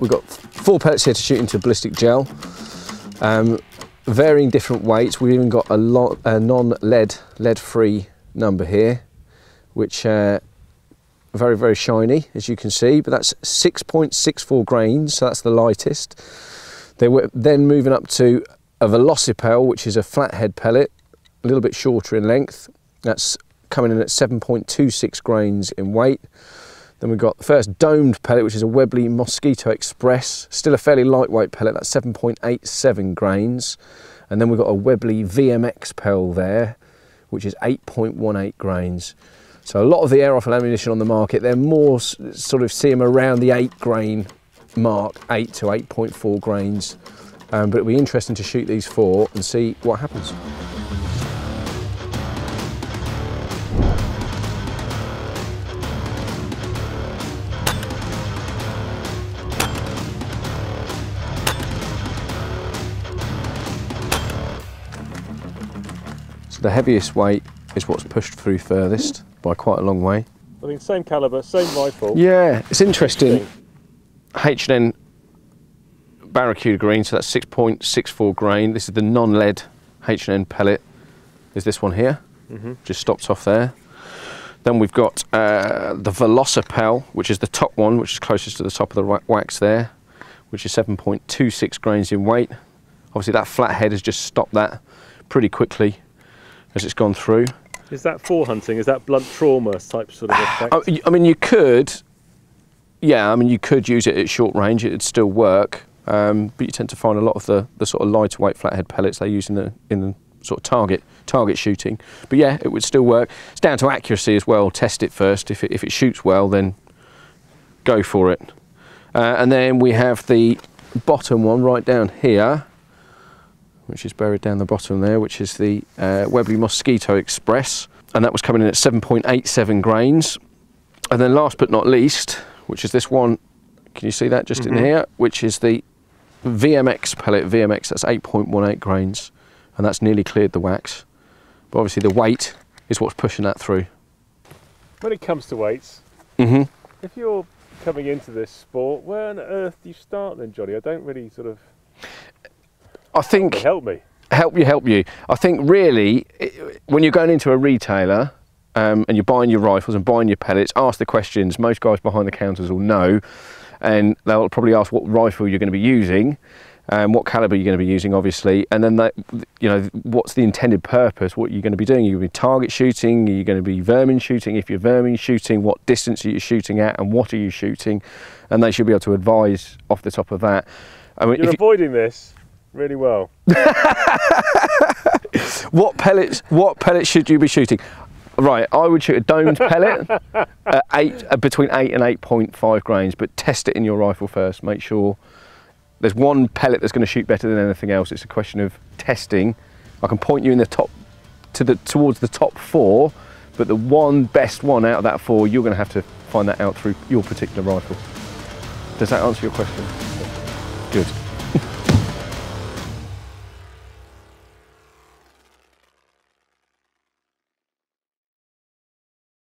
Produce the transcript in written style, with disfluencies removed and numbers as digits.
we've got 4 pellets here to shoot into ballistic gel. Varying different weights. We've even got a non-lead, lead-free number here, which very, very shiny, as you can see, but that's 6.64 grains, so that's the lightest. They were then moving up to a Velocipell, which is a flathead pellet, a little bit shorter in length. That's coming in at 7.26 grains in weight. Then we've got the first domed pellet, which is a Webley Mosquito Express, still a fairly lightweight pellet, that's 7.87 grains. And then we've got a Webley VMX Pell there, which is 8.18 grains. So a lot of the air rifle ammunition on the market, they're more sort of see them around the 8 grain mark, 8 to 8.4 grains. But it'll be interesting to shoot these 4 and see what happens. The heaviest weight is what's pushed through furthest by quite a long way. I mean, same calibre, same rifle. Yeah, it's interesting. H&N Baracuda Green, so that's 6.64 grain. This is the non-lead H&N pellet. Is this one here? Just stops off there. Then we've got the Velocipell, which is the top one, which is closest to the top of the wax there, which is 7.26 grains in weight. Obviously, that flathead has just stopped that pretty quickly as it's gone through. Is that for hunting? Is that blunt trauma type sort of effect? I mean, you could, yeah, I mean, you could use it at short range, it'd still work, but you tend to find a lot of the sort of lighter weight flathead pellets they use in the sort of target shooting. But yeah, it would still work. It's down to accuracy as well. Test it first. If it shoots well, then go for it. And then we have the bottom one right down here, which is buried down the bottom there, which is the Webley Mosquito Express, and that was coming in at 7.87 grains. And then last but not least, which is this one, can you see that just in here, which is the VMX pellet, VMX, that's 8.18 grains, and that's nearly cleared the wax. But obviously the weight is what's pushing that through. When it comes to weights, if you're coming into this sport, where on earth do you start then, Johnny? I don't really sort of... I think help me. Help you. I think really, when you're going into a retailer and you're buying your rifles and buying your pellets, ask the questions. Most guys behind the counters will know, and they'll probably ask what rifle you're going to be using, what caliber you're going to be using, obviously, and then you know, what's the intended purpose? What you're going to be doing? You're going to be target shooting. Are you going to be vermin shooting? If you're vermin shooting, what distance are you shooting at, and what are you shooting? And they should be able to advise off the top of that. I mean, you're avoiding this really well. What pellets should you be shooting? Right, I would shoot a domed pellet at between 8 and 8.5 grains, but test it in your rifle first. Make sure there's one pellet that's going to shoot better than anything else. It's a question of testing. I can point you in the top towards the top 4, but the one best one out of that 4, you're going to have to find that out through your particular rifle. Does that answer your question? Good.